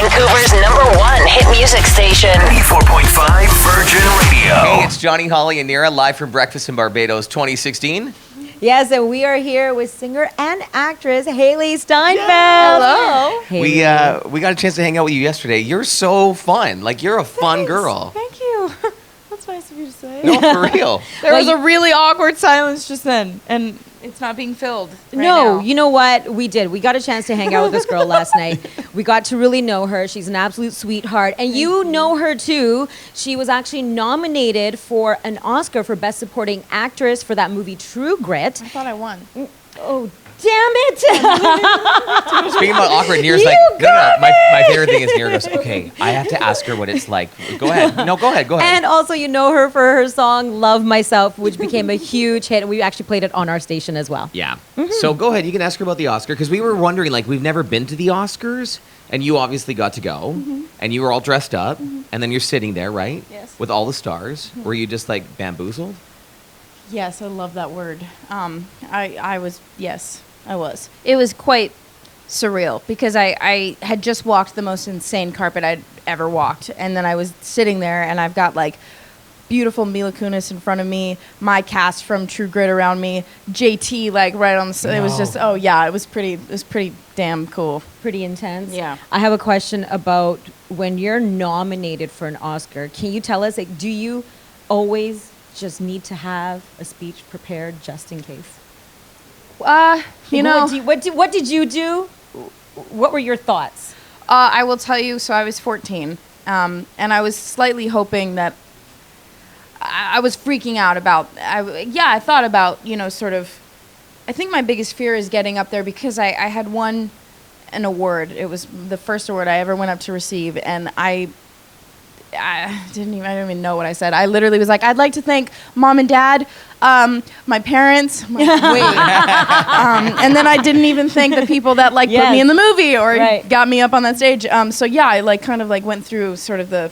Vancouver's #1 hit music station. 94.5 Virgin Radio. Hey, it's Jonny, HAILEE, and Nira live from Breakfast in Barbados 2016. Yes, and we are here with singer and actress HAILEE Steinfeld. Hello. HAILEE. We got a chance to hang out with you yesterday. You're so fun. Like, you're a fun girl. Thank you. That's nice of you to say. No, for real. There was a really awkward silence just then, and it's not being filled. No, you know what? We did. We got a chance to hang out with this girl last night. We got to really know her. She's an absolute sweetheart. And you know her too. She was actually nominated for an Oscar for Best Supporting Actress for that movie True Grit. I thought I won. Oh, damn it. Speaking about awkward, Nira's like, no. My favorite thing is Nira goes, okay, I have to ask her what it's like. Go ahead. No, go ahead. And also, you know her for her song Love Myself, which became a huge hit. And we actually played it on our station as well. Yeah. So go ahead. You can ask her about the Oscar, because we were wondering, like, we've never been to the Oscars, and you obviously got to go, and you were all dressed up, and then you're sitting there, right? Yes. With all the stars. Were you just, like, bamboozled? Yes, I love that word. I was, yes, I was. It was quite surreal because I had just walked the most insane carpet I'd ever walked. And then I was sitting there and I've got like beautiful Mila Kunis in front of me, my cast from True Grit around me, JT like right on the, it was just, oh yeah, it was pretty damn cool. Pretty intense. Yeah. I have a question about when you're nominated for an Oscar. Can you tell us, like, do you always just need to have a speech prepared just in case? You know, what did you do? What were your thoughts? I will tell you. So I was 14, and I was slightly hoping that I was freaking out about. I thought about, you know, sort of. I think my biggest fear is getting up there because I had won an award. It was the first award I ever went up to receive, and I didn't even know what I said. I literally was like, I'd like to thank Mom and Dad, my parents. I'm like, wait. And then I didn't even thank the people that like put me in the movie or got me up on that stage. So yeah, I like kind of like went through sort of the,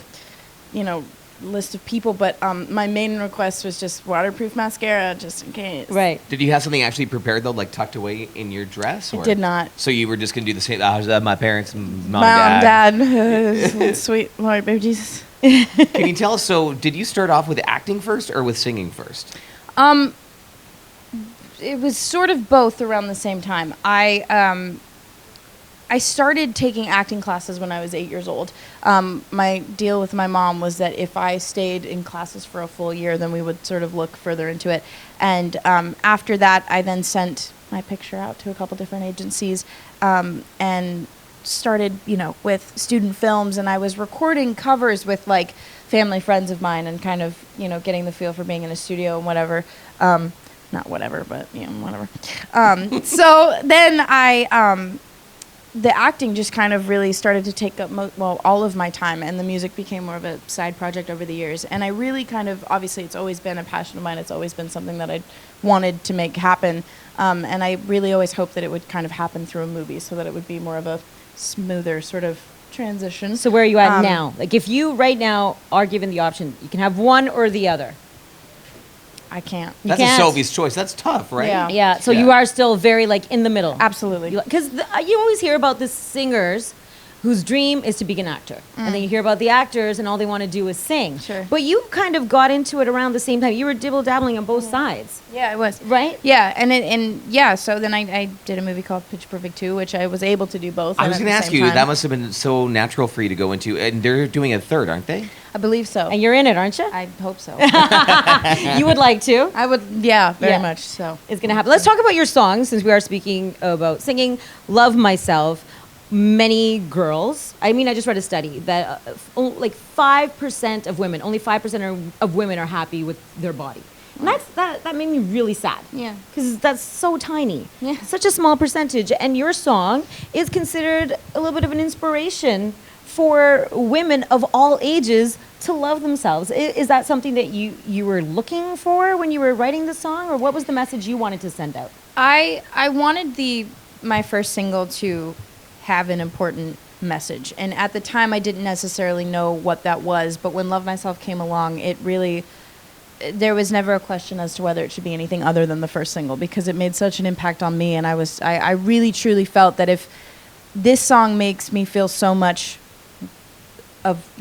you know, list of people. But my main request was just waterproof mascara, just in case. Right. Did you have something actually prepared, though, like tucked away in your dress? Or? I did not. So you were just going to do the same, my parents, mom, Dad. Sweet Lord, baby Jesus. Can you tell us, so did you start off with acting first or with singing first? It was sort of both around the same time. I started taking acting classes when I was 8 years old. My deal with my mom was that if I stayed in classes for a full year, then we would sort of look further into it. And after that, I then sent my picture out to a couple different agencies and started, you know, with student films, and I was recording covers with like family friends of mine and kind of, you know, getting the feel for being in a studio and whatever. Not whatever, but you know, whatever. So then the acting just kind of really started to take up all of my time, and the music became more of a side project over the years. And I really kind of, obviously it's always been a passion of mine. It's always been something that I wanted to make happen. And I really always hoped that it would kind of happen through a movie so that it would be more of a smoother sort of transition. So where are you at now? Like, if you right now are given the option, you can have one or the other. I can't. That's a Sophie's choice. That's tough, right? Yeah. Yeah. So you are still very like in the middle. Absolutely. Because you always hear about the singers whose dream is to be an actor. And then you hear about the actors and all they want to do is sing. Sure. But you kind of got into it around the same time. You were dibble-dabbling on both sides. Yeah, it was. Right? Yeah, so then I did a movie called Pitch Perfect 2, which I was able to do both. I was going to ask you, that must have been so natural for you to go into, and they're doing a third, aren't they? I believe so. And you're in it, aren't you? I hope so. You would like to? I would, yeah, very much so. It's going to happen. Let's talk about your song, since we are speaking about singing Love Myself. Many girls, I mean, I just read a study that like 5% of women, only 5% of women are happy with their body. And that made me really sad. Yeah. Because that's so tiny. Yeah. Such a small percentage. And your song is considered a little bit of an inspiration for women of all ages to love themselves. Is that something that you were looking for when you were writing the song? Or what was the message you wanted to send out? I wanted my first single to have an important message. And at the time, I didn't necessarily know what that was. But when Love Myself came along, it really, there was never a question as to whether it should be anything other than the first single, because it made such an impact on me. And I really, truly felt that if this song makes me feel so much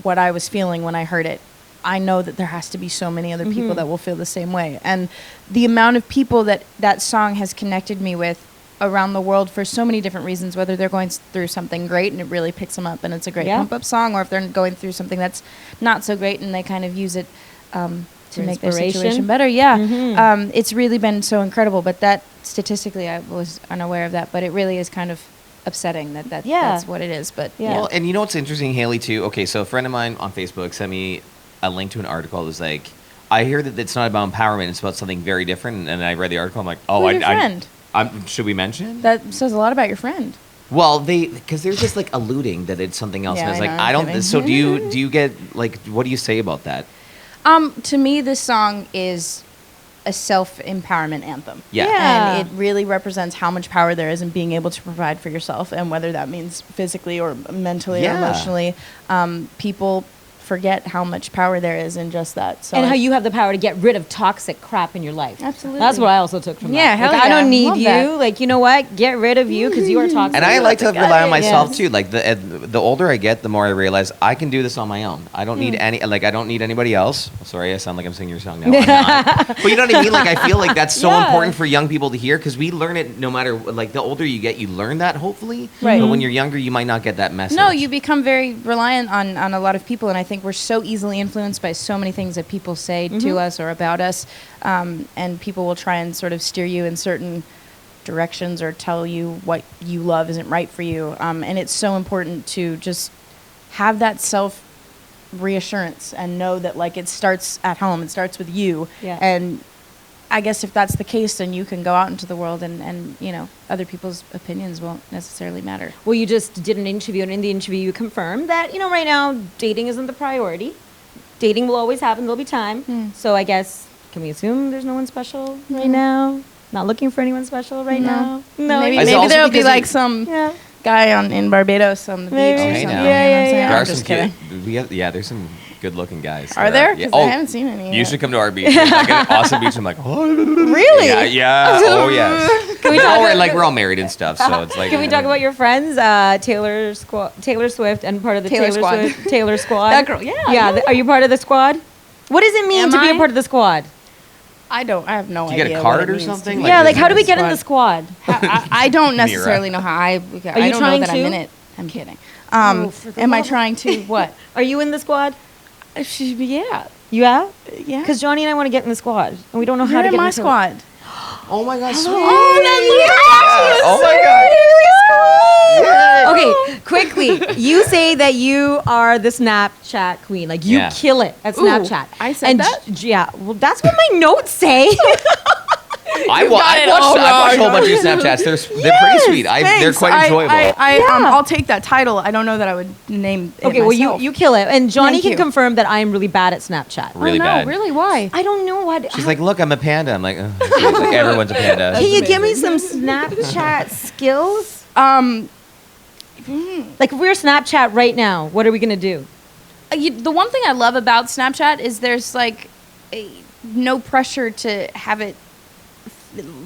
what I was feeling when I heard it, I know that there has to be so many other people that will feel the same way. And the amount of people that song has connected me with around the world for so many different reasons, whether they're going through something great and it really picks them up and it's a great pump up song, or if they're going through something that's not so great and they kind of use it to make their situation better. Yeah. It's really been so incredible. But that statistically, I was unaware of that, but it really is kind of upsetting that's what it is. But Well, and you know what's interesting, Haley, too? Okay, so a friend of mine on Facebook sent me a link to an article that was like, I hear that it's not about empowerment, it's about something very different. And I read the article, I'm like, oh, Who's your friend? Should we mention? That says a lot about your friend. Well, because they're just like alluding that it's something else. Yeah, and I was I like, know, I I'm don't. kidding. So do you get like, what do you say about that? To me, this song is a self-empowerment anthem. Yeah. And it really represents how much power there is in being able to provide for yourself, and whether that means physically or mentally or emotionally. People forget how much power there is in just that. So And how you have the power to get rid of toxic crap in your life. Absolutely. That's what I also took from Yeah, that. hell Like, I yeah. don't need Love you. that. Like, you know what? Get rid of you because you are toxic. And I like to rely on myself Yes. too. Like the older I get, the more I realize I can do this on my own. I don't need I don't need anybody else. Sorry, I sound like I'm singing your song now. I'm not. But you know what I mean? Like I feel like that's so important for young people to hear, because we learn it no matter, like the older you get, you learn that hopefully. Right. But when you're younger, you might not get that message. No, you become very reliant on a lot of people, and I think we're so easily influenced by so many things that people say to us or about us, and people will try and sort of steer you in certain directions or tell you what you love isn't right for you, and it's so important to just have that self reassurance and know that like it starts at home, it starts with you. And I guess if that's the case, then you can go out into the world and you know, other people's opinions won't necessarily matter. Well, you just did an interview, and in the interview you confirmed that, you know, right now dating isn't the priority. Dating will always happen. There'll be time. So I guess, can we assume there's no one special right now? Not looking for anyone special right now? No. Maybe, It's maybe also there'll be because like some guy in Barbados on the beach Maybe. or Oh, hey, something. now. You know what I'm saying? There I'm are just some kidding. there's some good-looking guys. Are there? Yeah. 'Cause I haven't seen any You yet. should come to our beach. It's like an awesome beach. I'm like, oh, Really? yeah. Oh, yes. Can we We're talk all, about- like we're all married and stuff, so it's like. Can we talk about your friends, Taylor Swift, and part of the Taylor Squad. Taylor Squad? That girl, yeah. Yeah. Are you part of the squad? What does it mean Am to be a I? part of the squad? I have no Do you idea. get a what card it or means to something? be Like, Yeah, is like it how do we a get in the squad? I don't necessarily know how. I don't know trying that I'm to? in it. I'm kidding. For the Am I love of- trying to what? Are you in the squad? Yeah. Yeah? Yeah. Because Jonny and I want to get in the squad, and we don't know how You're to in get my into squad. Oh my God, sweet. Oh, Oh my God. Okay, quickly. You say that you are the Snapchat queen. Like, you Yeah. kill it at Ooh, Snapchat. I said and that? Yeah, well, that's what my notes say. I watched a whole bunch of Snapchats. They're pretty sweet. They're quite enjoyable. I'll take that title. I don't know that I would name it Okay, well, myself. you kill it. And Jonny Thank can you. confirm that I am really bad at Snapchat. Really no, bad. Really? Why? I don't know what. She's like, look, I'm a panda. I'm like, ugh. She's like, everyone's a panda. Can you give me some Snapchat skills? Like, if we're Snapchat right now, what are we going to do? The one thing I love about Snapchat is there's like no pressure to have it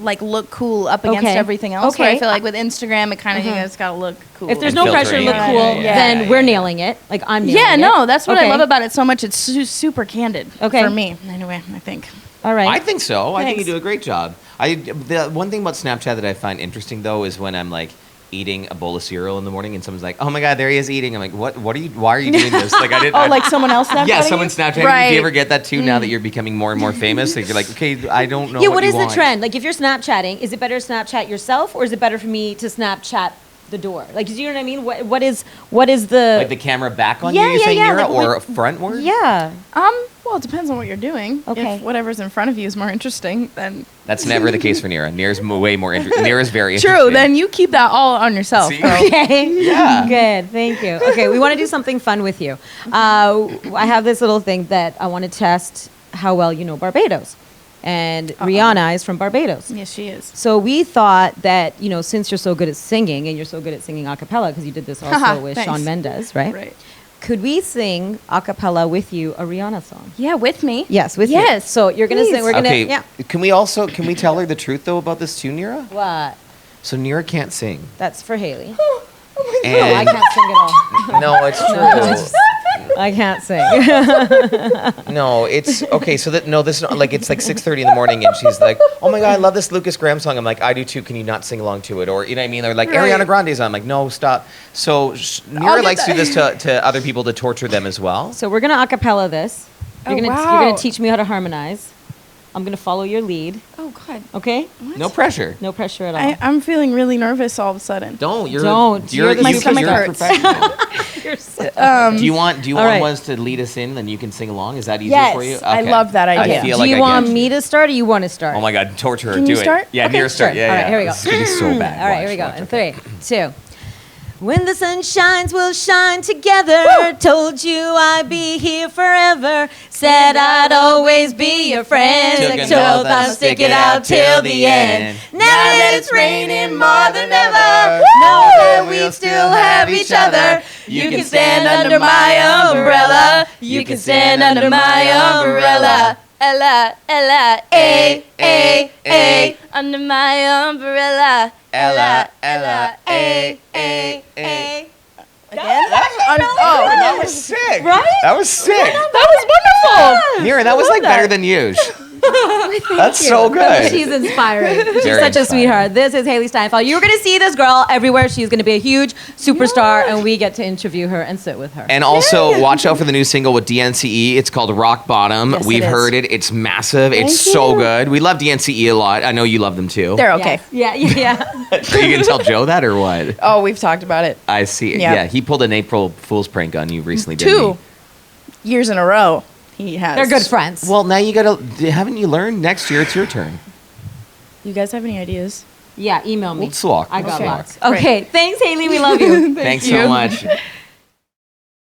like look cool up against Okay. everything else. Where Okay. I feel like with Instagram, it kind of you know, it's got to look cool. If there's And no pressure to filtering look it. cool, Yeah, then yeah, we're yeah. nailing it. Like, I'm nailing yeah, it. no, that's what Okay. I love about it so much. It's super candid. Okay. For me, anyway, I think. All right. I think so. I think you Thanks. do a great job. The one thing about Snapchat that I find interesting though is when I'm like eating a bowl of cereal in the morning and someone's like, "Oh my God, there he is eating." I'm like, "What? What are you? Why are you doing this?" Like I didn't. Oh, like someone else Snapchatting yeah, you? someone Snapchatting. Right. Do you ever get that too? Now that you're becoming more and more famous, like you're like, okay, I don't know. Yeah, what what you is want. the trend? Like, if you're Snapchatting, is it better to Snapchat yourself, or is it better for me to Snapchat the door? Like, do you know what I mean? What is the? Like the camera back on Yeah, you, you're yeah, saying, yeah, Nira, like- or frontward? Yeah. Well, it depends on what you're doing. Okay. If whatever's in front of you is more interesting, then That's never the case for Nira. Nira's way more interesting. Nira's very interesting. true. Then you keep that all on yourself. See? bro. Okay. Yeah. Good. Thank you. Okay, we want to do something fun with you. I have this little thing that I want to test how well you know Barbados. And Rihanna is from Barbados. Yes, she is. So we thought that, you know, since you're so good at singing, and you're so good at singing a cappella, because you did this also with Thanks. Shawn Mendes, right? Right. Could we sing a cappella with you a Rihanna song? Yeah, with me. Yes, with you. Yes, So you're going to sing, please. we're going to, Okay. yeah. Can we tell her the truth though about this too, Nira? What? So Nira can't sing. That's for Haley. And No, I can't sing at all. No, it's true. I can't sing. No, it's okay. So that no, this is not, like it's like 6:30 in the morning, and she's like, "Oh my god, I love this Lucas Graham song." I'm like, "I do too. Can you not sing along to it?" Or you know what I mean? They're like Right. Ariana Grande's on. I'm like, "No, stop." So Nira likes to do this to other people to torture them as well. So we're gonna acapella this. You're Oh, gonna wow. you're gonna teach me how to harmonize. I'm gonna follow your lead. Oh God. Okay? No pressure. No pressure at all. I'm feeling really nervous all of a sudden. Don't. Don't. You're the My you- stomach you're a hurts. professional. You're so- Do you want All right. us to lead us in, then you can sing along? Is that easier Yes, for you? I love that idea. I feel Do like you I want get me you. to start or you want to start? Oh my god, torture her. Can Do you it. start? Yeah, Okay, Nira start. sure. Yeah, All right, yeah. here we go. This is gonna be so bad. All right, Watch, here we go. watch, In okay. 3, 2. When the sun shines, we'll shine together. Told you I'd be here forever. Said I'd always be your friend. Took an Told oath I'll stick it out till the end. Now that it's raining more than ever, know that we still have each other. You can stand under my umbrella. You can stand under my umbrella. Ella, Ella, A, under my umbrella. Ella, Ella, A. Again? That was sick. Right? That was sick. That was wonderful. Nira, that was like better than you. That's so good. She's inspiring. She's Very such a inspiring. sweetheart. This is HAILEE STEINFELD. You're going to see this girl everywhere. She's going to be a huge superstar, and we get to interview her and sit with her. And also, watch out for the new single with DNCE. It's called Rock Bottom. Yes, We've it is. heard it. It's massive. It's Thank so you. good. We love DNCE a lot. I know you love them too. They're okay. Yeah. Are you going to tell Joe that or what? Oh, we've talked about it I see. Yeah. Yeah, he pulled an April Fool's prank on you recently, didn't 2 years in a row. He has. They're good friends. he? Well, now you got to, haven't you learned? Next year, it's your turn. You guys have any ideas? Yeah, email me. We'll swap. I got Okay. lots. Great. Okay, thanks, HAILEE. We love you. Thanks you. so much.